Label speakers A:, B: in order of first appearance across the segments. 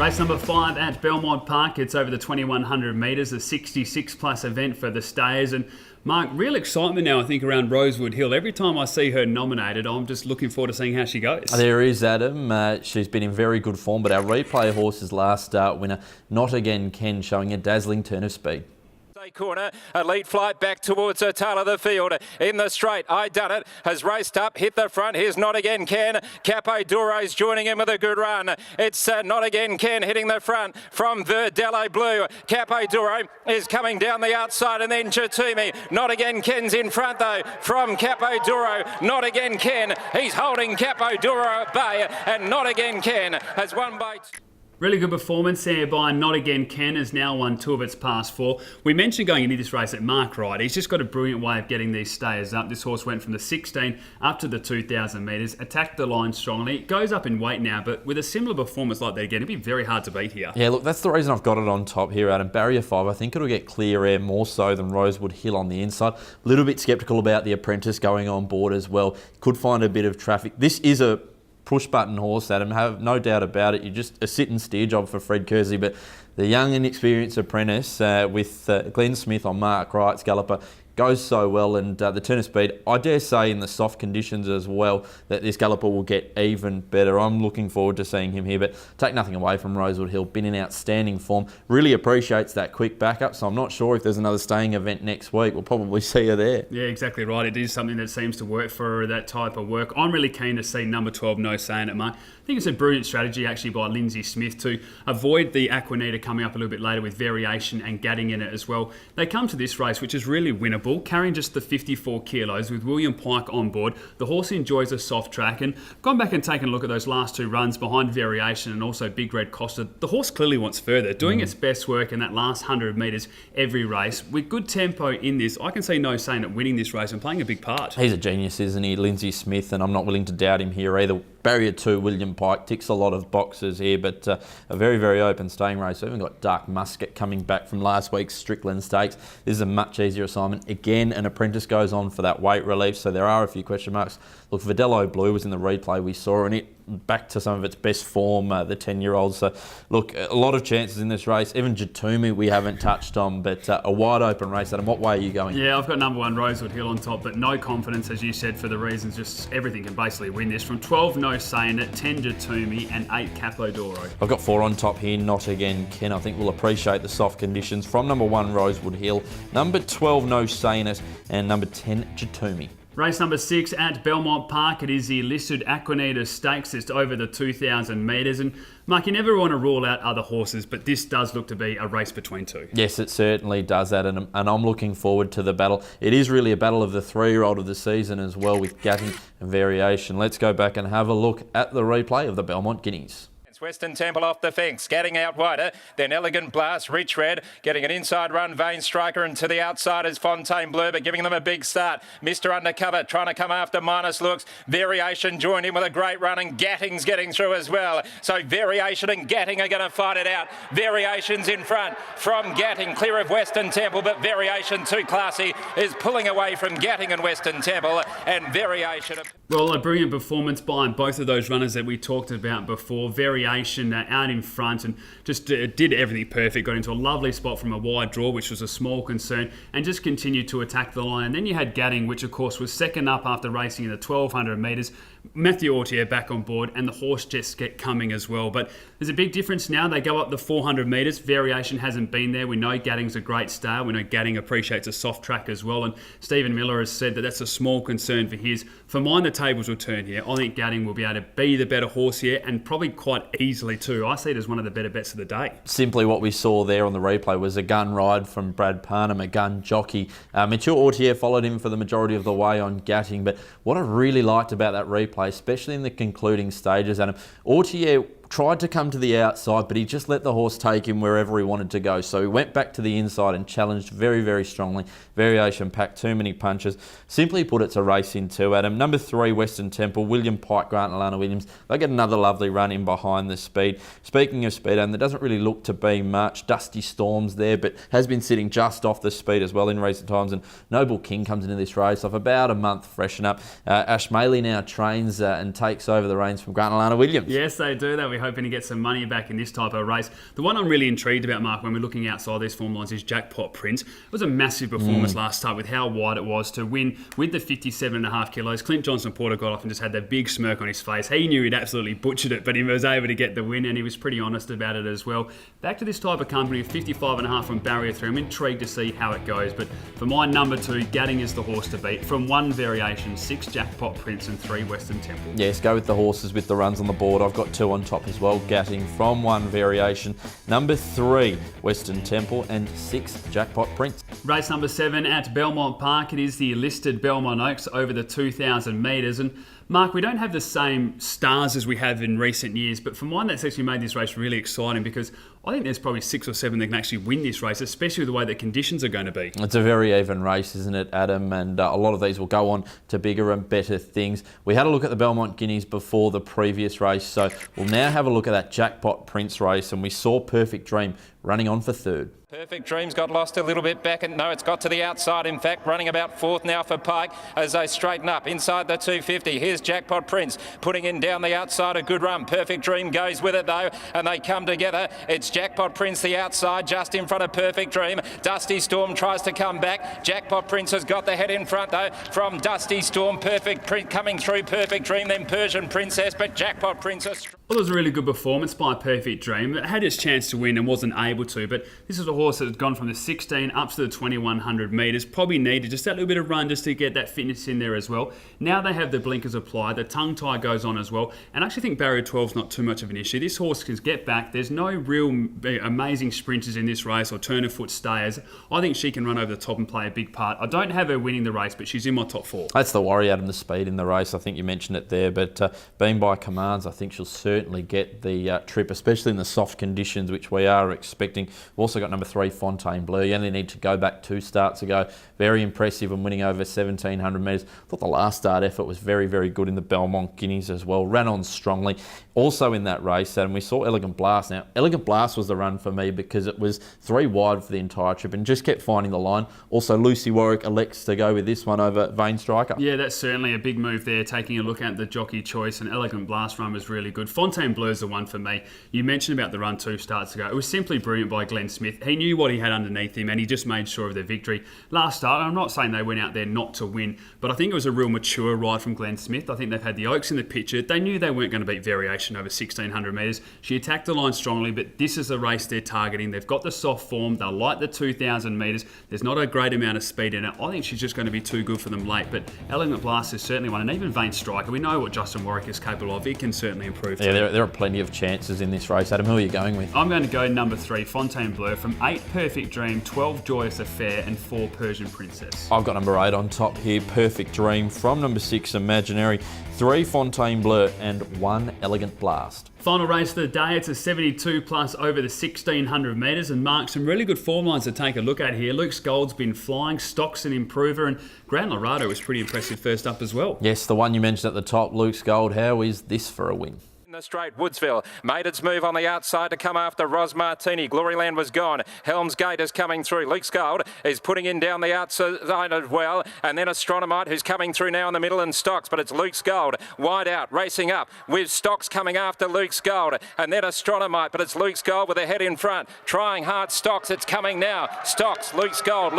A: Race number 5 at Belmont Park. It's over the 2100 metres, a 66 plus event for the stayers. And Mark, real excitement now, I think, around Rosewood Hill. Every time I see her nominated, I'm just looking forward to seeing how she goes.
B: There is, Adam. She's been in very good form, but our replay horse's last start winner, Not Again Ken, showing a dazzling turn of speed.
C: Corner, a lead flight back towards her tail of the field. In the straight, I Done It has raced up, hit the front. Here's Not Again Ken. Capo Duro's joining in with a good run. It's Not Again Ken hitting the front from Verdello Blue. Capo Duro is coming down the outside, and then Chatumi. Not Again Ken's in front though from Capo Duro. Not Again Ken, he's holding Capo Duro at bay, and Not Again Ken has won by...
A: Really good performance there by Not Again Ken, has now won 2 of its past 4. We mentioned going into this race at Mark Wright. He's just got a brilliant way of getting these stayers up. This horse went from the 16 up to the 2,000 metres, attacked the line strongly. It goes up in weight now, but with a similar performance like that again, it'd be very hard to beat here.
B: Yeah, look, that's the reason I've got it on top here, Adam. Barrier 5, I think it'll get clear air more so than Rosewood Hill on the inside. A little bit sceptical about the Apprentice going on board as well. Could find a bit of traffic. This is a push-button horse, Adam, have no doubt about it. You're just a sit-and-steer job for Fred Kersey, but the young and experienced Apprentice with Glenn Smith on Mark Wright's galloper goes so well, and the turn of speed, I dare say in the soft conditions as well, that this galloper will get even better. I'm looking forward to seeing him here, but take nothing away from Rosewood Hill. Been in outstanding form, really appreciates that quick backup, so I'm not sure if there's another staying event next week. We'll probably see her there.
A: Yeah, exactly right. It is something that seems to work for her, that type of work. I'm really keen to see number 12, No Saying It, Mark. I think it's a brilliant strategy actually by Lindsay Smith to avoid the Aquanita coming up a little bit later with Variation and Gatting in it as well. They come to this race, which is really winnable, carrying just the 54 kilos with William Pike on board. The horse enjoys a soft track, and I've gone back and taken a look at those last 2 runs behind Variation and also Big Red Costa. The horse clearly wants further, doing its best work in that last 100 metres every race. With good tempo in this, I can see No Saying It winning this race and playing a big part.
B: He's a genius, isn't he, Lindsay Smith, and I'm not willing to doubt him here either. Barrier 2, William Pike, ticks a lot of boxes here, but a very, very open staying race. We've even got Dark Musket coming back from last week's Strickland Stakes. This is a much easier assignment. Again, an Apprentice goes on for that weight relief, so there are a few question marks. Look, Verdello Blue was in the replay we saw, and it back to some of its best form, the 10-year-old. So, look, a lot of chances in this race. Even Jatumi we haven't touched on, but a wide open race. Adam, what way are you going?
A: Yeah, I've got number 1 Rosewood Hill on top, but no confidence, as you said, for the reasons just everything can basically win this. From 12, No Saying It, 10 Jatumi, and 8 Capo Duro.
B: I've got 4 on top here, Not Again Ken. I think we'll appreciate the soft conditions. From number 1, Rosewood Hill, number 12, No Saying It, and number 10, Jatumi.
A: Race number 6 at Belmont Park. It is the listed Aquanita Stakes. It's over the 2,000 metres. And Mark, you never want to rule out other horses, but this does look to be a race between 2.
B: Yes, it certainly does, Adam, and I'm looking forward to the battle. It is really a battle of the 3-year-old of the season as well, with Gatting and Variation. Let's go back and have a look at the replay of the Belmont Guineas.
C: Western Temple off the fence, getting out wider, then Elegant Blast, Rich Red, getting an inside run, Vein Striker, and to the outside is Fontaine Blue, but giving them a big start. Mr. Undercover trying to come after Minus Looks. Variation joined in with a great run, and Gatting's getting through as well. So Variation and Gatting are going to fight it out. Variation's in front from Gatting, clear of Western Temple, but Variation, too classy, is pulling away from Gatting and Western Temple, and Variation...
A: Well, a brilliant performance by both of those runners that we talked about before. Variation out in front and just did everything perfect. Got into a lovely spot from a wide draw, which was a small concern, and just continued to attack the line. And then you had Gatting, which of course was second up after racing in the 1,200 metres. Matthew Autier back on board, and the horse just get coming as well. But there's a big difference now. They go up the 400 metres. Variation hasn't been there. We know Gatting's a great star. We know Gatting appreciates a soft track as well. And Stephen Miller has said that that's a small concern for his. For mine, the tables will turn here. I think Gatting will be able to be the better horse here, and probably quite easily too. I see it as one of the better bets of the day.
B: Simply what we saw there on the replay was a gun ride from Brad Parnham, a gun jockey. Mathieu Autier followed him for the majority of the way on Gatting, but what I really liked about that replay, especially in the concluding stages, Adam, Autier tried to come to the outside, but he just let the horse take him wherever he wanted to go. So he went back to the inside and challenged very, very strongly. Variation packed too many punches. Simply put, it's a race in 2, Adam. Number 3, Western Temple, William Pike, Grant and Alana Williams. They get another lovely run in behind the speed. Speaking of speed, and there doesn't really look to be much. Dusty Storms there, but has been sitting just off the speed as well in recent times. And Noble King comes into this race off about a month freshen up. Ash Maley now trains and takes over the reins from Grant and Alana Williams.
A: Yes, they do. They'll be hoping to get some money back in this type of race. The one I'm really intrigued about, Mark, when we're looking outside these form lines is Jackpot Prince. It was a massive performance last start with how wide it was to win with the 57.5 kilos. Clint Johnson-Porter got off and just had that big smirk on his face. He knew he'd absolutely butchered it, but he was able to get the win, and he was pretty honest about it as well. Back to this type of company, 55.5 from barrier 3. I'm intrigued to see how it goes, but for my number 2, Gatting is the horse to beat. From 1 variation, 6 Jackpot Prince and 3 Western Temple.
B: Yes, go with the horses with the runs on the board. I've got 2 on top as well. Gatting from 1 variation. Number 3, Western Temple, and 6 Jackpot Prince.
A: Race number 7 at Belmont Park. It is the listed Belmont Oaks over the 2,000 metres. And Mark, we don't have the same stars as we have in recent years, but for mine, that's actually made this race really exciting because I think there's probably 6 or 7 that can actually win this race, especially with the way the conditions are going to be.
B: It's a very even race, isn't it, Adam? And a lot of these will go on to bigger and better things. We had a look at the Belmont Guineas before the previous race, so we'll now have a look at that Jackpot Prince race, and we saw Perfect Dream running on for 3rd.
C: Perfect Dreams got lost a little bit back, and no, it's got to the outside, in fact, running about 4th now for Pike as they straighten up inside the 250. Here's Jackpot Prince putting in down the outside, a good run. Perfect Dream goes with it though, and they come together. It's Jackpot Prince the outside, just in front of Perfect Dream. Dusty Storm tries to come back. Jackpot Prince has got the head in front though from Dusty Storm. Perfect Prince coming through Perfect Dream, then Persian Princess, but Jackpot Princess.
A: Well, it was a really good performance by Perfect Dream. It had its chance to win and wasn't able to, but this is a horse that had gone from the 16 up to the 2100 metres. Probably needed just that little bit of run just to get that fitness in there as well. Now they have the blinkers applied, the tongue tie goes on as well, and I actually think barrier 12 is not too much of an issue. This horse can get back. There's no real amazing sprinters in this race or turn of foot stayers. I think she can run over the top and play a big part. I don't have her winning the race, but she's in my top 4.
B: That's the worry, Adam, the speed in the race. I think you mentioned it there, but being by commands, I think she'll certainly get the trip, especially in the soft conditions, which we are expecting. We've also got number 3, Fontainebleau. You only need to go back 2 starts ago. Very impressive and winning over 1,700 metres. I thought the last start effort was very, very good in the Belmont Guineas as well. Ran on strongly. Also in that race, and we saw Elegant Blast. Now, Elegant Blast was the run for me because it was 3 wide for the entire trip and just kept finding the line. Also, Lucy Warwick elects to go with this one over Vain Striker.
A: Yeah, that's certainly a big move there, taking a look at the jockey choice, and Elegant Blast run was really good. Fontainebleau is the one for me. You mentioned about the run 2 starts ago. It was simply brilliant by Glenn Smith. He knew what he had underneath him, and he just made sure of the victory. Last start, I'm not saying they went out there not to win, but I think it was a real mature ride from Glenn Smith. I think they've had the Oaks in the picture. They knew they weren't going to beat variation over 1,600 metres. She attacked the line strongly, but this is a race they're targeting. They've got the soft form. They'll like the 2,000 metres. There's not a great amount of speed in it. I think she's just going to be too good for them late, but Elegant Blast is certainly one, and even Vain Striker. We know what Justin Warwick is capable of. He can certainly improve.
B: Yeah, there are plenty of chances in this race. Adam, who are you going with?
A: I'm going to go number 3, Fontainebleau, from 8 Perfect Dream, 12 Joyous Affair, and 4 Persian Princess.
B: I've got number 8 on top here, Perfect Dream, from number 6, Imaginary, 3 Fontainebleau, and 1 Elegant Blast.
A: Final race of the day, it's a 72 plus over the 1,600 metres, and Mark, some really good form lines to take a look at here. Luke's Gold's been flying, Stock's an improver, and Grand Lorado was pretty impressive first up as well.
B: Yes, the one you mentioned at the top, Luke's Gold. How is this for a win?
C: In the straight, Woodsville made its move on the outside to come after Ros Martini. Gloryland was gone. Helm's Gate is coming through. Luke's Gold is putting in down the outside as well. And then Astronomite, who's coming through now in the middle, and Stocks. But it's Luke's Gold wide out, racing up with Stocks coming after Luke's Gold. And then Astronomite, but it's Luke's Gold with a head in front. Trying hard, Stocks. It's coming now. Stocks, Luke's Gold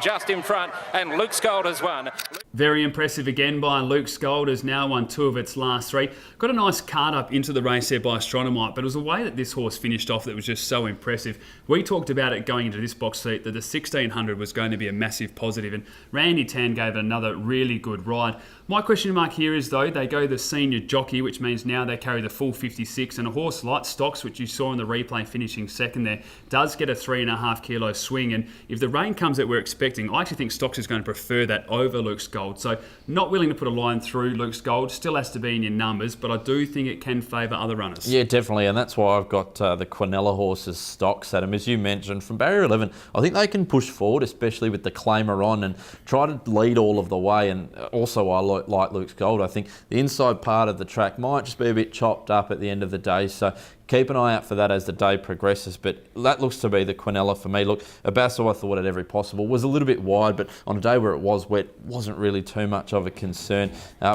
C: just in front. And Luke's Gold has won.
A: Very impressive again by Luke's Gold, has now won 2 of its last 3. Got a nice card up into the race there by Astronomite, but it was a way that this horse finished off that was just so impressive. We talked about it going into this box seat that the 1,600 was going to be a massive positive, and Randy Tan gave it another really good ride. My question mark here is, though, they go the senior jockey, which means now they carry the full 56, and a horse like Stocks, which you saw in the replay finishing second there, does get a 3.5 kilo swing, and if the rain comes that we're expecting, I actually think Stocks is going to prefer that over Luke's Gold. So not willing to put a line through Luke's Gold, still has to be in your numbers, but I do think it can favour other runners.
B: Yeah, definitely, and that's why I've got the Quinella horses Stocks, Adam. As you mentioned, from barrier 11, I think they can push forward, especially with the claimer on, and try to lead all of the way, and also I like Luke's Gold. I think the inside part of the track might just be a bit chopped up at the end of the day, so keep an eye out for that as the day progresses. But that looks to be the Quinella for me. Look, Abasso, I thought at every possible, was a little bit wide, but on a day where it was wet, wasn't really too much of a concern.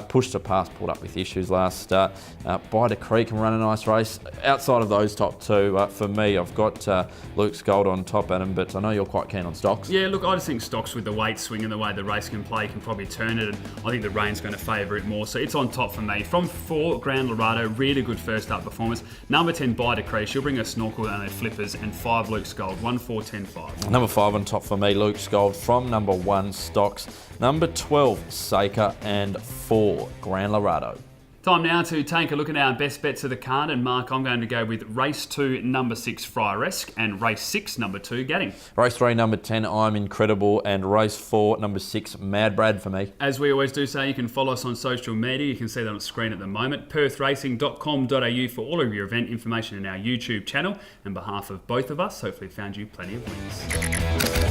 B: Pushed to pass, pulled up with issues last start. Bida Creek can run a nice race. Outside of those top two, for me, I've got Luke's Gold on top, Adam, but I know you're quite keen on Stocks.
A: Yeah, look, I just think Stocks with the weight swing and the way the race can play can probably turn it, and I think the rain's going to favour it more, so it's on top for me. From 4, Grand Lorado, really good first up performance. Number 10, Bida Creek, she'll bring a snorkel and a flippers, and 5, Luke's Gold, 1, 4, 10, 5.
B: Number 5 on top for me, Luke's Gold. From number 1, Stocks. Number 12, Saker, and 4, Grand Lorado.
A: Time now to take a look at our best bets of the card, and Mark, I'm going to go with race 2, number 6, Frieresque, and race 6, number 2, Gatting.
B: Race 3, number 10, I'm Incredible, and race 4, number 6, Mad Brad for me.
A: As we always do say, you can follow us on social media. You can see that on the screen at the moment. perthracing.com.au for all of your event information in our YouTube channel. On behalf of both of us, hopefully found you plenty of wins.